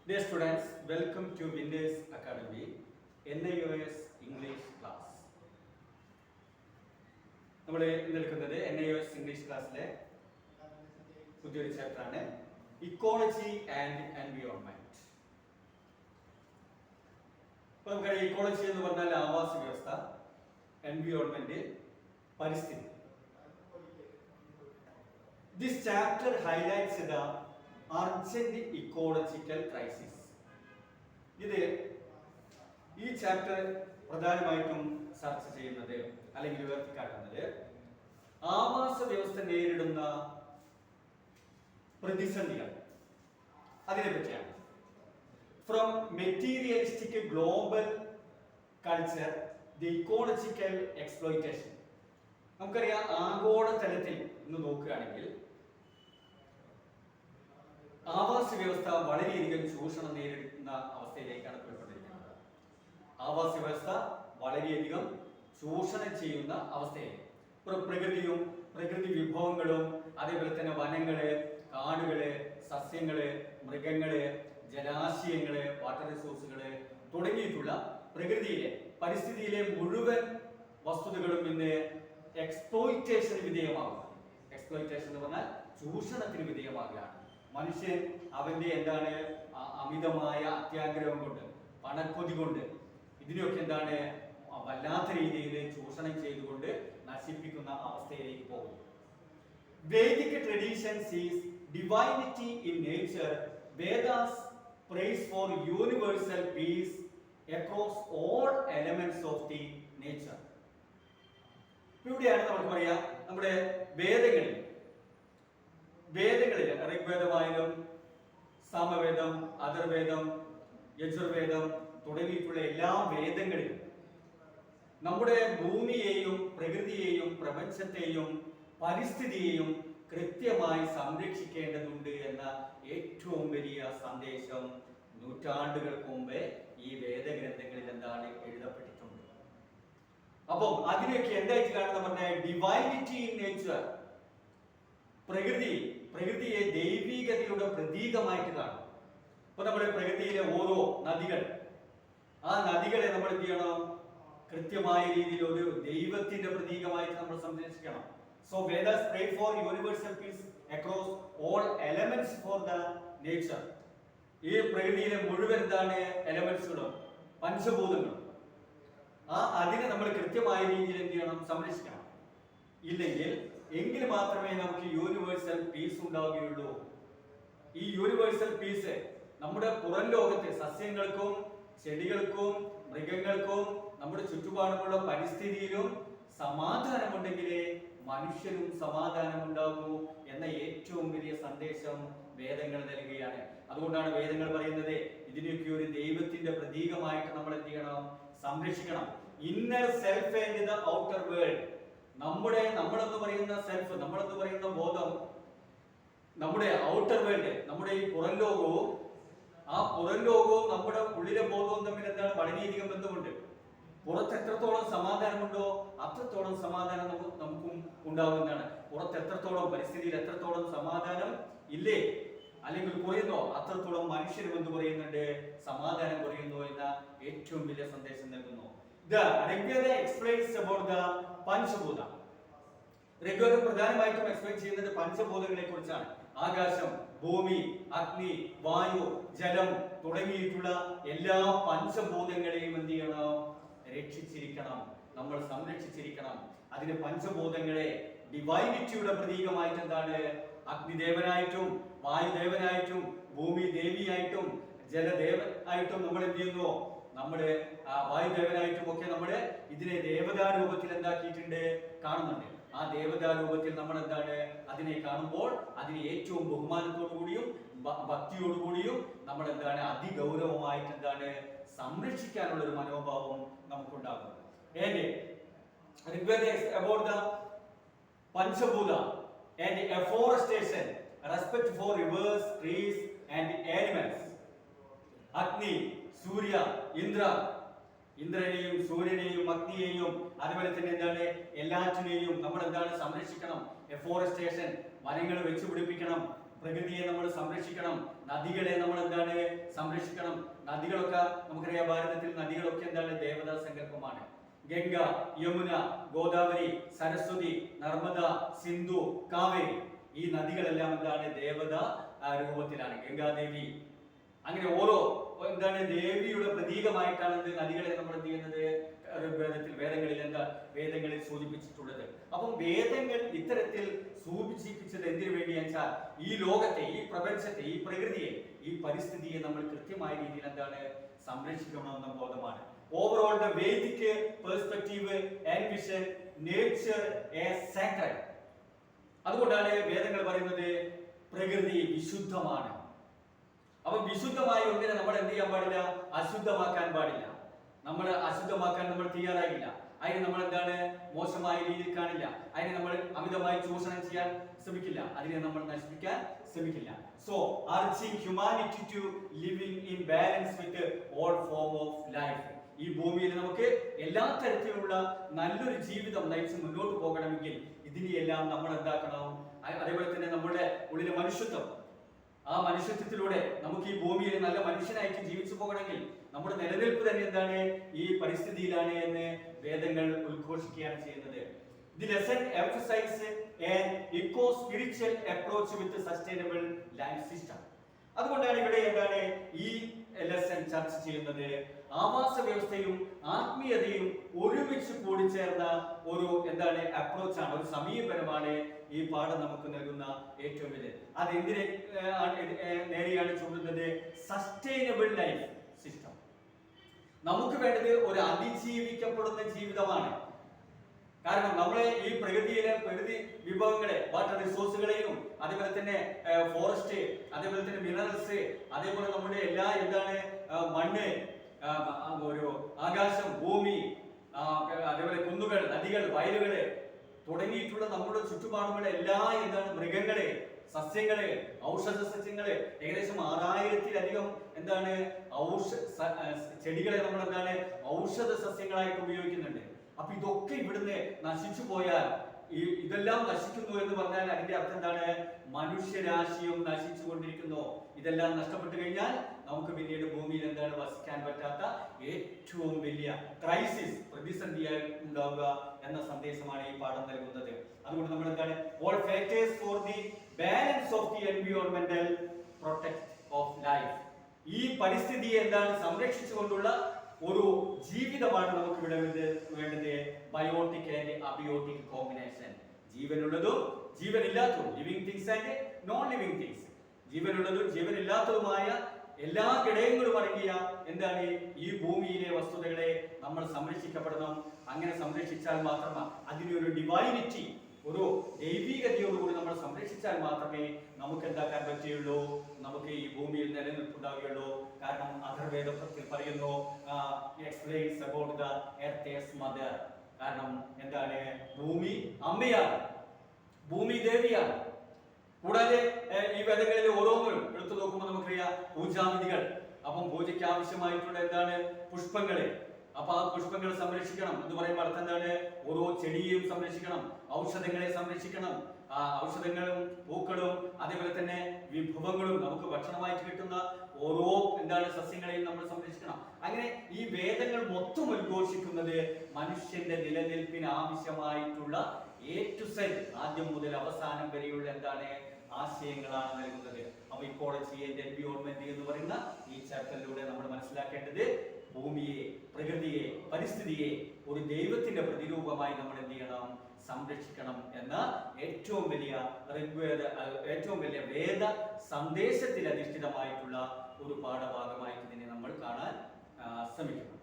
Dear students, welcome to Winners Academy NIOS English class. നമ്മൾ നിൽക്കുന്നത് NIOS English ക്ലാസ്സിലെ പുതിയൊരു ചാപ്റ്റർ ആണ് ഇക്കോളജി ആൻഡ് എൻവയോൺമെന്റ്. അപ്പോൾ നമുക്കറിയാം ഇക്കോളജി എന്ന് പറഞ്ഞാൽ ആവാസ വ്യവസ്ഥ, എൻവയോൺമെന്റ് പരിസ്ഥിതി. This chapter highlights the urgent ecological crisis. ഇത് ഈ ചാപ്റ്റർ പ്രധാനമായിട്ടും ചർച്ച ചെയ്യുന്നത് അല്ലെങ്കിൽ ഉയർത്തിക്കാട്ടുന്നത് ആവാസ വ്യവസ്ഥ നേരിടുന്ന പ്രതിസന്ധികൾ അതിനെ പറ്റിയാണ്. From materialistic global culture the ecological exploitation. നമുക്കറിയാം ആഗോള തലത്തിൽ ഇന്ന് നോക്കുകയാണെങ്കിൽ ആവാസ വ്യവസ്ഥ വളരെയധികം ചൂഷണം നേരിടുന്ന അവസ്ഥയിലേക്കാണ് പോയിക്കൊണ്ടിരിക്കുന്നത്. ആവാസ വ്യവസ്ഥ വളരെയധികം ചൂഷണം ചെയ്യുന്ന അവസ്ഥയിൽ പ്രകൃതിയും പ്രകൃതി വിഭവങ്ങളും അതേപോലെ തന്നെ വനങ്ങള്, കാടുകള്, സസ്യങ്ങള്, മൃഗങ്ങള്, ജലാശയങ്ങള്, വാട്ടർ റിസോഴ്സുകള് തുടങ്ങിയിട്ടുള്ള പ്രകൃതിയിലെ പരിസ്ഥിതിയിലെ മുഴുവൻ വസ്തുതകളും ഇന്ന് എക്സ്പ്ലോയിറ്റേഷന് വിധേയമാകുക. എക്സ്പ്ലോയിറ്റേഷൻ എന്ന് പറഞ്ഞാൽ ചൂഷണത്തിന് വിധേയമാകുകയാണ്. മനുഷ്യൻ അവന്റെ അമിതമായ അത്യാഗ്രഹം കൊണ്ട്, പണക്കൊതി കൊണ്ട് ഇതിനെയൊക്കെ വല്ലാത്ത രീതിയിൽ ചൂഷണം ചെയ്തുകൊണ്ട് നശിപ്പിക്കുന്ന അവസ്ഥയിലേക്ക് പോകും. Vedic tradition sees divinity in nature. Vedas praise for universal peace across all elements of the nature. ഇവിടെയാണ് നമുക്ക് പറയാം നമ്മുടെ വേദങ്ങളിൽ ഋഗ്വേദമായാലും സാമവേദം, അഥർവേദം, യജുർവേദം തുടങ്ങിയിട്ടുള്ള എല്ലാ വേദങ്ങളിലും നമ്മുടെ ഭൂമിയെയും പ്രകൃതിയെയും പ്രപഞ്ചത്തെയും പരിസ്ഥിതിയെയും കൃത്യമായി സംരക്ഷിക്കേണ്ടതുണ്ട് എന്ന ഏറ്റവും വലിയ സന്ദേശം നൂറ്റാണ്ടുകൾക്ക് മുമ്പേ ഈ വേദഗ്രന്ഥങ്ങളിൽ എഴുതപ്പെട്ടിട്ടുണ്ട്. അപ്പം അതിനൊക്കെ എന്തായിട്ട് കാണുന്ന പറഞ്ഞാൽ ഡിവൈനിറ്റി ഇൻ നേച്ചർ. പ്രകൃതിയെ ദൈവികതയുടെ പ്രതീകമായിട്ട് കാണും. ഇപ്പൊ നമ്മുടെ പ്രകൃതിയിലെ ഓരോ നദികൾ, ആ നദികളെ നമ്മൾ എന്ത് ചെയ്യണം? കൃത്യമായ രീതിയിൽ ഒരു ദൈവത്തിന്റെ പ്രതീകമായിട്ട് നമ്മൾ സംരക്ഷിക്കണം. So Vedas pray for universal peace across all elements for the nature. ഈ പ്രകൃതിയിലെ മുഴുവൻ എലമെന്റ്സുകളും പഞ്ചഭൂതങ്ങളും അതിനെ നമ്മൾ കൃത്യമായ രീതിയിൽ എന്ത് ചെയ്യണം? സംരക്ഷിക്കണം. എങ്കിൽ മാത്രമേ നമുക്ക് യൂണിവേഴ്സൽ പീസ് ഉണ്ടാവുകയുള്ളൂ. ഈ യൂണിവേഴ്സൽ പീസ് നമ്മുടെ പുറം ലോകത്തെ സസ്യങ്ങൾക്കും ചെടികൾക്കും മൃഗങ്ങൾക്കും നമ്മുടെ ചുറ്റുപാടുമുള്ള പരിസ്ഥിതിയിലും സമാധാനമുണ്ടെങ്കിലേ മനുഷ്യനും സമാധാനം ഉണ്ടാകൂ എന്ന ഏറ്റവും വലിയ സന്ദേശം വേദങ്ങൾ നൽകുകയാണ്. അതുകൊണ്ടാണ് വേദങ്ങൾ പറയുന്നത് ഇതിനൊക്കെ ഒരു ദൈവത്തിന്റെ പ്രതീകമായിട്ട് നമ്മൾ എന്ത് ചെയ്യണം? സംരക്ഷിക്കണം. Inner self and the outer world. നമ്മളെന്ന് പറയുന്ന സെൽഫ്, നമ്മളെന്ന് പറയുന്ന ബോധം, നമ്മുടെ ഔട്ടർ വേൾഡ്, നമ്മുടെ ഈ പുറം ലോകവും നമ്മുടെ ഉള്ളിലെ ബോധവും തമ്മിൽ വളരെയധികം ബന്ധമുണ്ട്. പുറത്ത് എത്രത്തോളം സമാധാനമുണ്ടോ അത്രത്തോളം സമാധാനം നമുക്കും ഉണ്ടാകുന്നതാണ്. പുറത്ത് എത്രത്തോളം, പരിസ്ഥിതിയിൽ എത്രത്തോളം സമാധാനം ഇല്ലേ അല്ലെങ്കിൽ കുറയുന്നോ അത്രത്തോളം മനുഷ്യരും എന്ത് പറയുന്നുണ്ട്? സമാധാനം കുറയുന്നു എന്ന ഏറ്റവും വലിയ സന്ദേശം നൽകുന്നു. Rigveda explains about the panchabhuta. ഋഗ്വേദം പ്രധാനമായിട്ടും എക്സ്പ്ലെയിൻ ചെയ്യുന്നത് പഞ്ചഭൂതങ്ങളെ കുറിച്ചാണ്. ആകാശം, ഭൂമി, അഗ്നി, വായു, ജലം തുടങ്ങിയിട്ടുള്ള എല്ലാ പഞ്ചഭൂതങ്ങളെയും എന്ത് ചെയ്യണം? രക്ഷിച്ചിരിക്കണം, നമ്മൾ സംരക്ഷിച്ചിരിക്കണം. അതിന് പഞ്ചഭൂതങ്ങളെ ഡിവൈനിറ്റിയുടെ പ്രതീകമായിട്ട് അഗ്നിദേവനായിട്ടും വായുദേവനായിട്ടും ഭൂമി ദേവിയായിട്ടും ജലദേവനായിട്ടും നമ്മൾ എന്ത് ചെയ്യുന്നു? നമ്മുടെ വായുദേവനായിട്ടും ഒക്കെ നമ്മള് ഇതിനെ ദേവതാരൂപത്തിൽ എന്താക്കിയിട്ടുണ്ട്? കാണുന്നുണ്ട്. ആ ദേവതാരൂപത്തിൽ നമ്മൾ അതിനെ കാണുമ്പോൾ അതിനെ ഏറ്റവും ബഹുമാനത്തോടുകൂടിയും ഭക്തിയോടുകൂടിയും നമ്മൾ അതിഗൗരവമായിട്ട് സംരക്ഷിക്കാനുള്ള ഒരു മനോഭാവം നമുക്കുണ്ടാകും. Rigveda about the Panchabhuta and afforestation, respect for rivers, trees and animals. അഗ്നി, സൂര്യ, ഇന്ദ്രനെയും സൂര്യനെയും അഗ്നിയെയും അതുപോലെ തന്നെ എല്ലാറ്റിനെയും നമ്മൾ സംരക്ഷിക്കണം. എഫോറസ്റ്റേഷൻ, വനങ്ങൾ വെച്ചുപിടിപ്പിക്കണം. പ്രകൃതിയെ നമ്മൾ സംരക്ഷിക്കണം, നദികളെ നമ്മൾ എന്താണ് സംരക്ഷിക്കണം. നദികളൊക്കെ നമുക്കറിയാം, ഭാരതത്തിൽ നദികളൊക്കെ എന്താണ് ദേവതാ സങ്കല്പമാണ്. ഗംഗ, യമുന, ഗോദാവരി, സരസ്വതി, നർമ്മദ, സിന്ധു, കാവേരി, ഈ നദികളെല്ലാം എന്താണ് ദേവത രൂപത്തിലാണ്. ഗംഗാദേവി, അങ്ങനെ ഓരോ എന്താണ് ദേവിയുടെ പ്രതീകമായിട്ടാണ് നദികളെ നമ്മൾ എന്ത് ചെയ്യുന്നത് ഋഗ്വേദത്തിൽ വേദങ്ങളിൽ സൂചിപ്പിച്ചിട്ടുള്ളത്. അപ്പം വേദങ്ങൾ ഇത്തരത്തിൽ സൂചിപ്പിച്ചത് എന്തിനു വേണ്ടിയാണെന്ന് വെച്ചാൽ ഈ ലോകത്തെ, ഈ പ്രപഞ്ചത്തെ, ഈ പ്രകൃതിയെ, ഈ പരിസ്ഥിതിയെ നമ്മൾ കൃത്യമായ രീതിയിൽ എന്താണ് സംരക്ഷിക്കണമെന്ന ബോധമാണ്. Overall the Vedic perspective envision nature as sacred. അതുകൊണ്ടാണ് വേദങ്ങൾ പറയുന്നത് പ്രകൃതി വിശുദ്ധമാണ്. അപ്പൊ വിശുദ്ധമായ ഒന്നിനെ നമ്മൾ എന്ത് ചെയ്യാൻ പാടില്ല, അശുദ്ധമാക്കാൻ പാടില്ല. നമ്മൾ അശുദ്ധമാക്കാൻ നമ്മൾ തയ്യാറാകില്ല. അതിന് നമ്മൾ എന്താണ് മോശമായ രീതിയിൽ കാണില്ല. അതിനെ നമ്മൾ അമിതമായി ചൂഷണം ചെയ്യാൻ ശ്രമിക്കില്ല. അതിനെ നമ്മൾ നശിപ്പിക്കാൻ ശ്രമിക്കില്ല. So urging humanity to living in balance with all form of life. ഈ ഭൂമിയിൽ നമുക്ക് എല്ലാ തരത്തിലുള്ള നല്ലൊരു ജീവിതം നയിച്ച് മുന്നോട്ട് പോകണമെങ്കിൽ ഇതിനെയെല്ലാം നമ്മൾ എന്താക്കണം, അതേപോലെ തന്നെ നമ്മുടെ ഉള്ളിലെ മനുഷ്യത്വം, ആ മനുഷ്യത്വത്തിലൂടെ നമുക്ക് ഈ ഭൂമിയിൽ നല്ല മനുഷ്യനായിട്ട് ജീവിച്ചു പോകണമെങ്കിൽ നമ്മുടെ നിലനിൽപ്പ് തന്നെ എന്താണ് ഈ പരിസ്ഥിതിയിലാണ് എന്ന് വേദങ്ങൾ ഉദ്ഘോഷിക്കുകയാണ് ചെയ്യുന്നത്. The lesson emphasizes an eco-spiritual approach with a sustainable life system. അതുകൊണ്ടാണ് ഇവിടെ എന്താണ് ഈ ലെസൺ ചർച്ച ചെയ്യുന്നത്. ആവാസ വ്യവസ്ഥയും ആത്മീയതയും ഒരുമിച്ച് കൂടിച്ചേർന്ന ഒരു എന്താണ് അപ്രോച്ചാണ്, ഒരു സമീപനമാണ് ഈ പാഠം നമുക്ക് നൽകുന്ന ഏറ്റവും വലിയ. അതെന്തിനെ നേരെയാണ് ചൂണ്ടുന്നത്? Sustainable life system. നമുക്ക് വേണ്ടത് ഒരു അതിജീവിക്കപ്പെടുന്ന ജീവിതമാണ്. കാരണം നമ്മളെ ഈ പ്രകൃതി വിഭവങ്ങളെ, വാട്ടർ റിസോഴ്സുകളെയും, അതേപോലെ തന്നെ ഫോറസ്റ്റ്, അതേപോലെ തന്നെ മിനറൽസ്, അതേപോലെ നമ്മുടെ എല്ലാ എന്താണ് മണ്ണ്, ഒരു ആകാശം, ഭൂമി, അതേപോലെ കുന്നുകൾ, നദികൾ, വയലുകള് തുടങ്ങിയിട്ടുള്ള നമ്മുടെ ചുറ്റുപാടുമുള്ള എല്ലാ എന്താണ് മൃഗങ്ങള്, സസ്യങ്ങള്, ഔഷധ സസ്യങ്ങള്, ഏകദേശം 6000-ലധികം എന്താണ് ചെടികളെ നമ്മൾ എന്താണ് ഔഷധ സസ്യങ്ങളായിട്ട് ഉപയോഗിക്കുന്നുണ്ട്. അപ്പൊ ഇതൊക്കെ ഇവിടുന്ന് നശിച്ചു പോയാൽ, ഇതെല്ലാം നശിക്കുന്നു എന്ന് പറഞ്ഞാൽ അതിന്റെ അർത്ഥം എന്താണ്? മനുഷ്യരാശിയും നശിച്ചു കൊണ്ടിരിക്കുന്നു. ഇതെല്ലാം നഷ്ടപ്പെട്ടു കഴിഞ്ഞാൽ നമുക്ക് പിന്നീട് ഭൂമിയിൽ എന്താണ് വസിക്കാൻ പറ്റാത്ത ഏറ്റവും വലിയ ക്രൈസിസ്, പ്രതിസന്ധിയായി ഉണ്ടാവുക എന്ന സന്ദേശമാണ് ഈ പാഠം നൽകുന്നത്. അതുകൊണ്ട് നമ്മൾ എന്താണ് all factors for the balance of the environmental protect of life. ഈ പരിസ്ഥിതിയെ എന്താണ് സംരക്ഷിച്ചുകൊണ്ടുള്ള ഒരു ജീവിതമാണ് നമുക്ക് ഇവിടെ വേണ്ടത്. Biotic and abiotic combination. ജീവനുള്ളതും ജീവനില്ലാത്തതും, living things and non living things, ജീവനുള്ളതും ജീവനില്ലാത്തതുമായ എല്ലാ ഘടകങ്ങളും അടങ്ങിയ എന്താണ് ഈ ഭൂമിയിലെ വസ്തുതകളെ നമ്മൾ സംരക്ഷിക്കപ്പെടണം. അങ്ങനെ സംരക്ഷിച്ചാൽ മാത്രമേ അതിനൊരു ഡിവൈനിറ്റി, ഒരു ദൈവികതയോടുകൂടി നമ്മൾ സംരക്ഷിച്ചാൽ മാത്രമേ നമുക്ക് എന്താക്കാൻ പറ്റുകയുള്ളൂ, നമുക്ക് ഈ ഭൂമിയിൽ നിലനിൽപ്പുണ്ടാവുകയുള്ളൂ. കാരണം അഥർവവേദത്തിൽ പറയുന്നു explains about the earth as mother. കാരണം എന്താണ് ഭൂമി അമ്മയാണ്, ഭൂമി ദേവിയാണ്. കൂടാതെ ഈ വേദങ്ങളിൽ ഓരോന്നും എടുത്തു നോക്കുമ്പോൾ നമുക്കറിയാം പൂജാവിധികൾ. അപ്പം പൂജയ്ക്ക് ആവശ്യമായിട്ടുള്ള എന്താണ് പുഷ്പങ്ങള്. അപ്പൊ ആ പുഷ്പങ്ങൾ സംരക്ഷിക്കണം എന്ന് പറയുമ്പോൾ അർത്ഥം എന്താണ്? ഓരോ ചെടിയെയും സംരക്ഷിക്കണം, ഔഷധങ്ങളെ സംരക്ഷിക്കണം. ആ ഔഷധങ്ങളും പൂക്കളും അതേപോലെ തന്നെ വിഭവങ്ങളും നമുക്ക് ഭക്ഷണമായിട്ട് കിട്ടുന്ന ഓരോ എന്താണ് സസ്യങ്ങളെയും നമ്മൾ സംരക്ഷിക്കണം. അങ്ങനെ ഈ വേദങ്ങൾ മൊത്തം ഉദ്ഘോഷിക്കുന്നത് മനുഷ്യന്റെ നിലനിൽപ്പിന് ആവശ്യമായിട്ടുള്ള A to Z, ആദ്യം മുതൽ അവസാനം വരെയുള്ള എന്താണ് ആശയങ്ങളാണ് നൽകുന്നത്. അപ്പൊ ഇക്കോളജി ആൻഡ് എൻവയോൺമെന്റ് എന്ന് പറയുന്ന ഈ ചാപ്റ്ററിലൂടെ നമ്മൾ മനസ്സിലാക്കേണ്ടത് ഭൂമിയെ, പ്രകൃതിയെ, പരിസ്ഥിതിയെ ഒരു ദൈവത്തിന്റെ പ്രതിരൂപമായി നമ്മൾ എന്ത് ചെയ്യണം? സംരക്ഷിക്കണം എന്ന ഏറ്റവും വലിയ വേദ സന്ദേശത്തിൽ അധിഷ്ഠിതമായിട്ടുള്ള ഒരു പാഠഭാഗമായിട്ട് ഇതിനെ നമ്മൾ കാണാൻ ശ്രമിക്കണം.